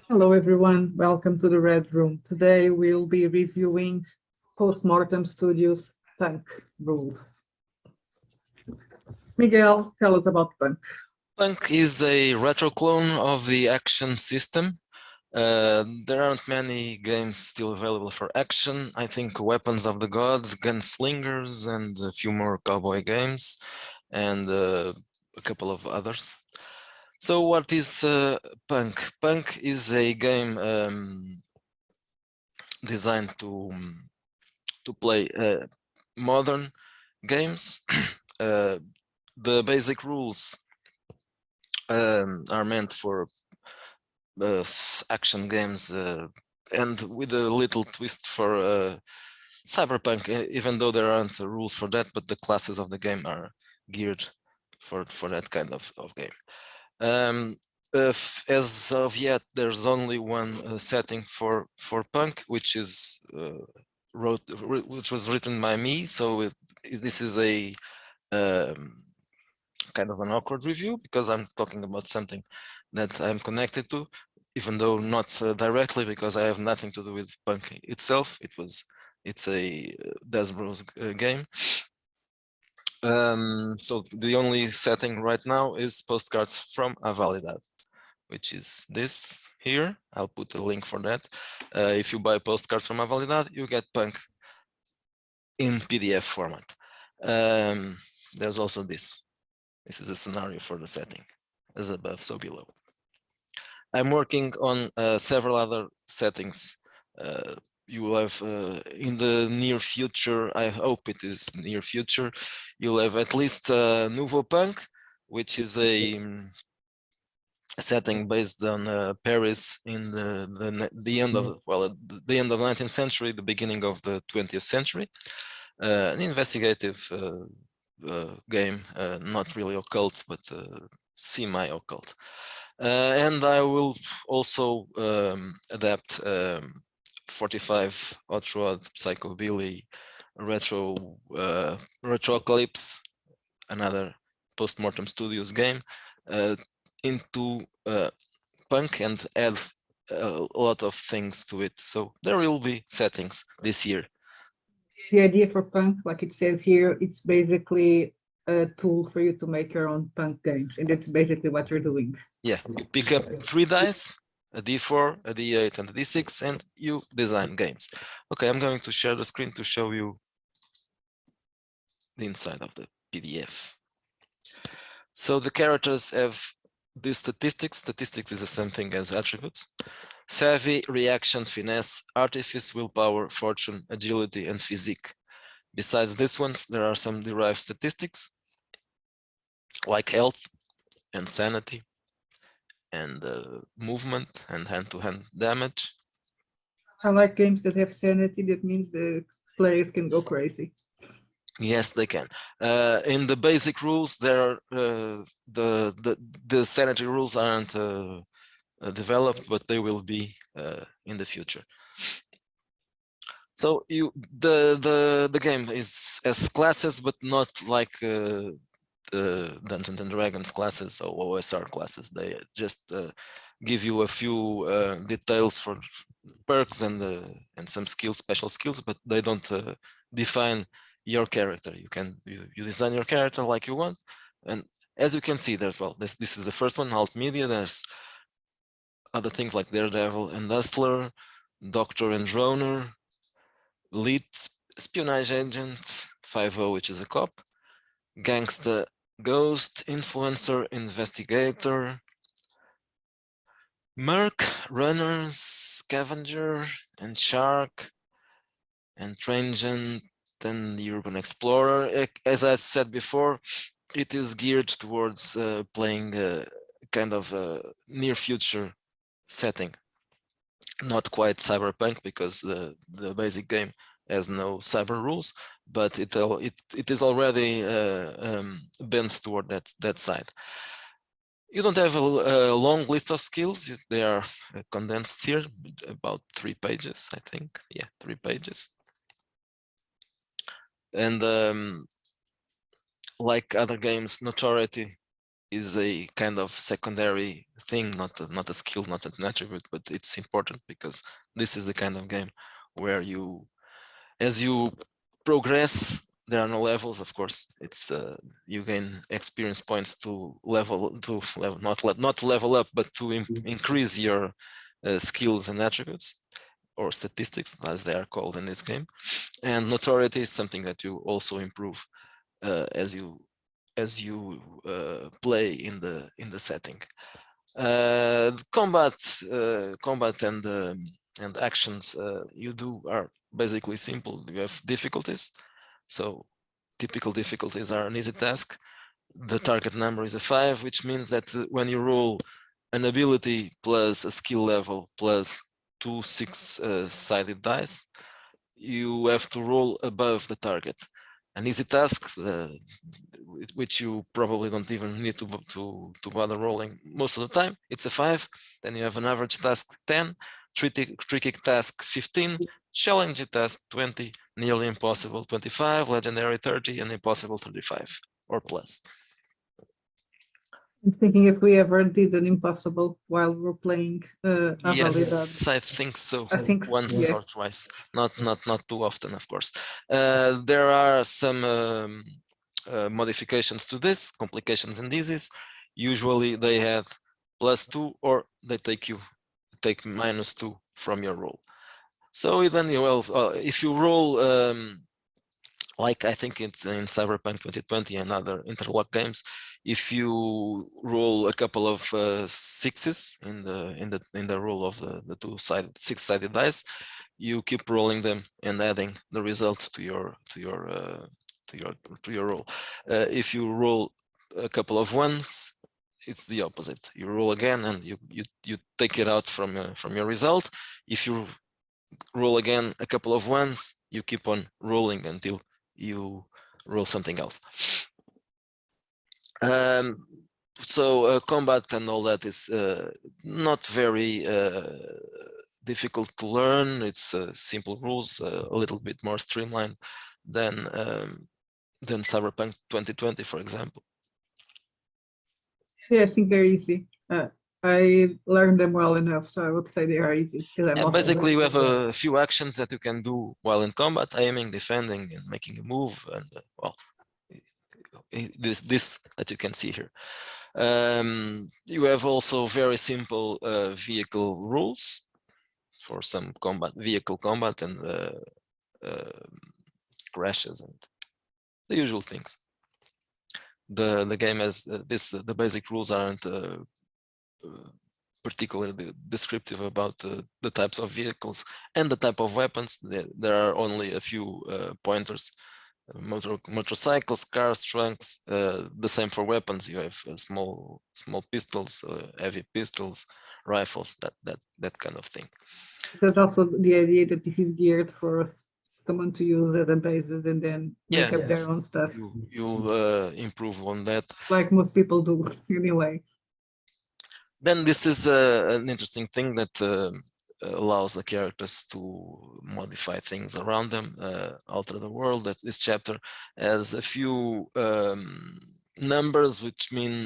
Hello everyone, welcome to the Red Room. Today we'll be reviewing Postmortem Studios Punk rules. Miguel, tell us about Punk. Punk is a retroclone of the action system. There aren't many games still available for action. I think Weapons of the Gods, Gunslingers, and a few more cowboy games, and a couple of others. So what is Punk? Punk is a game designed to play modern games. The basic rules are meant for action games and with a little twist for Cyberpunk, even though there aren't rules for that, but the classes of the game are geared for that kind of game. As of yet, there's only one setting for Punk, which is which was written by me. So this is a kind of an awkward review because I'm talking about something that I'm connected to, even though not directly, because I have nothing to do with Punk itself. It's a Des Bros game. So the only setting right now is Postcards from Avalidad, which is this here. I'll put a link for that. If you buy Postcards from Avalidad, you get Punk in PDF format. There's also this. This is a scenario for the setting, as above, so below. I'm working on several other settings. You will have in the near future, I hope it is near future, you'll have at least Nowpunk, which is a setting based on Paris in the end of the end of the 19th century, the beginning of the 20th century. An investigative game, not really occult, but semi-occult. And I will also adapt 45 Hot Rod, Psychobilly, Retroclipse, another Postmortem Studios game, into Punk and add a lot of things to it. So there will be settings this year. The idea for Punk, like it says here, it's basically a tool for you to make your own Punk games, and that's basically what you're doing. Yeah, you pick up 3 dice, a D4, a D8, and a D6, and you design games. Okay, I'm going to share the screen to show you the inside of the PDF. So the characters have these statistics. Statistics is the same thing as attributes. Savvy, reaction, finesse, artifice, willpower, fortune, agility, and physique. Besides these ones, there are some derived statistics like health and sanity and movement and hand-to-hand damage. I like games that have sanity. That means the players can go crazy. Yes, they can. In the basic rules, there are the sanity rules aren't developed, but they will be in the future. So the game is as classes, but not like the Dungeons and Dragons classes or OSR classes. They just give you a few details for perks and some skills, special skills, but they don't define your character. You design your character like you want, and as you can see, there's this is the first one, Alt Media. There's other things like Daredevil and Hustler, Doctor and Droner, Lead Espionage Agent, 5-0, which is a cop, Gangsta Ghost, Influencer, Investigator, Merc, Runner, Scavenger, and Shark, and Transient, and the Urban Explorer. As I said before, it is geared towards playing kind of a near future setting. Not quite Cyberpunk, because the basic game has no cyber rules, but it is already bent toward that side. You don't have a long list of skills. They are condensed here, about 3 pages, I think. Yeah, 3 pages. And like other games, notoriety is a kind of secondary thing, not a skill, not an attribute, but it's important because this is the kind of game where as you progress, there are no levels, of course. It's you gain experience points to not level up, but to increase your skills and attributes, or statistics, as they are called in this game. And notoriety is something that you also improve as you play in the setting. Combat and actions you do are basically simple. You have difficulties. So typical difficulties are an easy task. The target number is a 5, which means that when you roll an ability plus a skill level plus 2 6-sided dice, you have to roll above the target. An easy task, which you probably don't even need to bother rolling most of the time, it's a 5. Then you have an average task 10, tricky task 15, challenging task 20, nearly impossible 25, legendary 30, and impossible 35 or plus. I'm thinking if we ever did an impossible while we're playing Yes, I think so. I think once yes. or twice, not too often, of course. There are some modifications to this, complications and disease. Usually they have +2, or they take -2 from your roll. So then if you roll like I think it's in Cyberpunk 2020 and other interlock games, if you roll a couple of 6s in the roll of the 6-sided dice, you keep rolling them and adding the results to your roll. If you roll a couple of 1s, it's the opposite. You roll again and you take it out from your result. If you roll again a couple of 1s, you keep on rolling until you roll something else. So combat and all that is not very difficult to learn. It's simple rules, a little bit more streamlined than Cyberpunk 2020, for example. Yeah, I think they're easy. I learned them well enough, so I would say they are easy. Basically, you have a few actions that you can do while in combat: aiming, defending, and making a move. And well, this that you can see here. You have also very simple vehicle rules for some vehicle combat and crashes and the usual things. The game has the basic rules aren't particularly descriptive about the types of vehicles and the type of weapons. There are only a few pointers. Motorcycles, cars, trunks. The same for weapons. You have small pistols, heavy pistols, rifles, that kind of thing. There's also the idea that this is geared for someone to use as a basis and then make up their own stuff. You'll improve on that, like most people do anyway. Then this is an interesting thing that allows the characters to modify things around them, alter the world. That this chapter has a few numbers which mean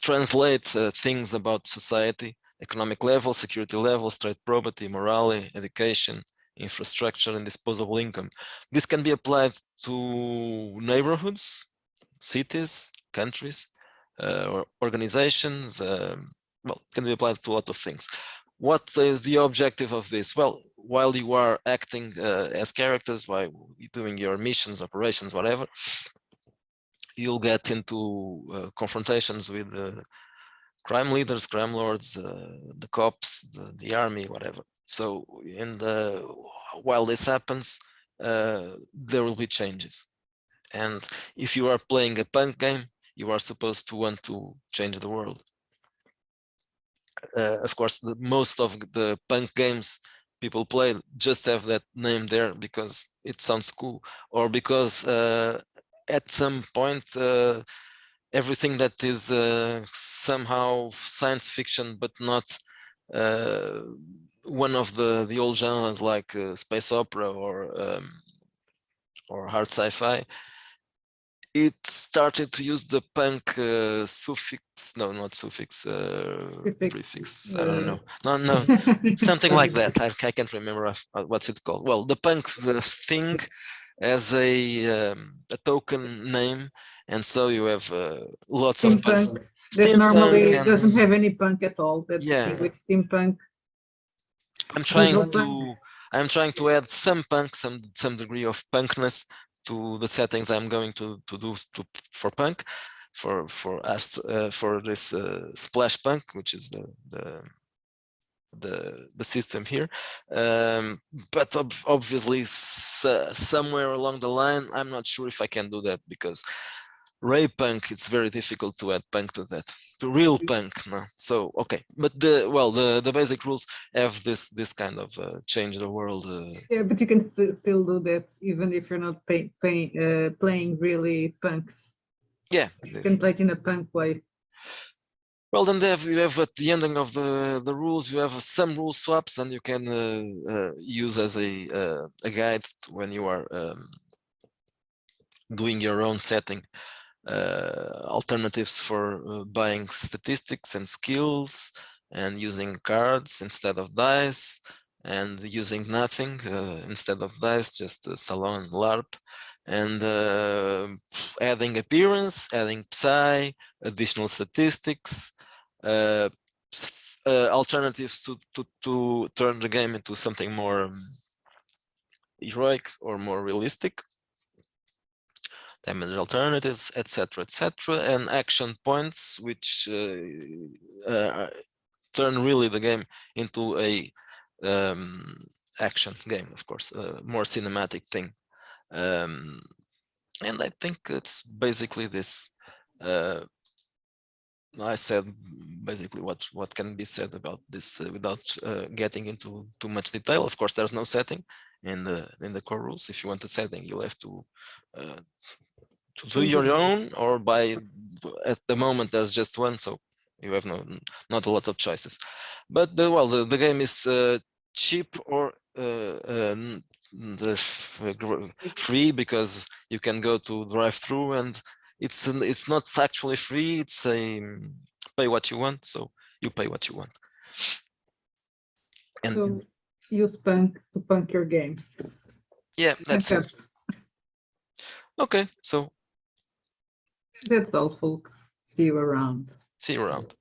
translate things about society: economic level, security level, state probity, morale, education, infrastructure, and disposable income. This can be applied to neighborhoods, cities, countries, or organizations. Well, it can be applied to a lot of things. What is the objective of this? Well, while you are acting as characters, while doing your missions, operations, whatever, you'll get into confrontations with crime leaders, crime lords, the cops, the army, whatever. So while this happens, there will be changes. And if you are playing a punk game, you are supposed to want to change the world. Of course, most of the punk games people play just have that name there because it sounds cool, or because at some point everything that is somehow science fiction but not one of the old genres like space opera or hard sci-fi it started to use the punk suffix, no, not suffix, prefix. I don't know. No, something like that. I can't remember what's it called. Well, the punk, the thing, as a token name, and so you have lots of punks. Steampunk that normally Steampunk doesn't and have any punk at all. That's the yeah, thing with steampunk. I'm trying Dieselpunk. to add some punk, some degree of punkness to the settings I'm going to do for punk, for us for this splash punk, which is the system here, but obviously somewhere along the line I'm not sure if I can do that, because Raypunk, it's very difficult to add punk to that, to real punk. No, so okay, but the basic rules have this kind of change the world. Yeah, but you can still do that even if you're not playing really punks. Yeah, You can play it in a punk way. well, then you have at the ending of the rules, you have some rule swaps, and you can use as a guide when you are doing your own setting. Alternatives for buying statistics and skills, and using cards instead of dice, and using nothing instead of dice, just Salon and LARP, and adding appearance, adding psi, additional statistics, alternatives to turn the game into something more heroic or more realistic, damage alternatives, etc., and action points, which turn really the game into a action game, of course, a more cinematic thing. And I think it's basically this. I said basically what can be said about this without getting into too much detail. Of course, there's no setting in the core rules. If you want a setting, you'll have to do your own, or by at the moment there's just one, so you have not a lot of choices. But the game is cheap or free, because you can go to drive-through, and it's not actually free. It's a pay what you want, so you pay what you want. And so use punk to punk your games. Yeah, that's it. Okay, so that's all, folks. See you around. See you around.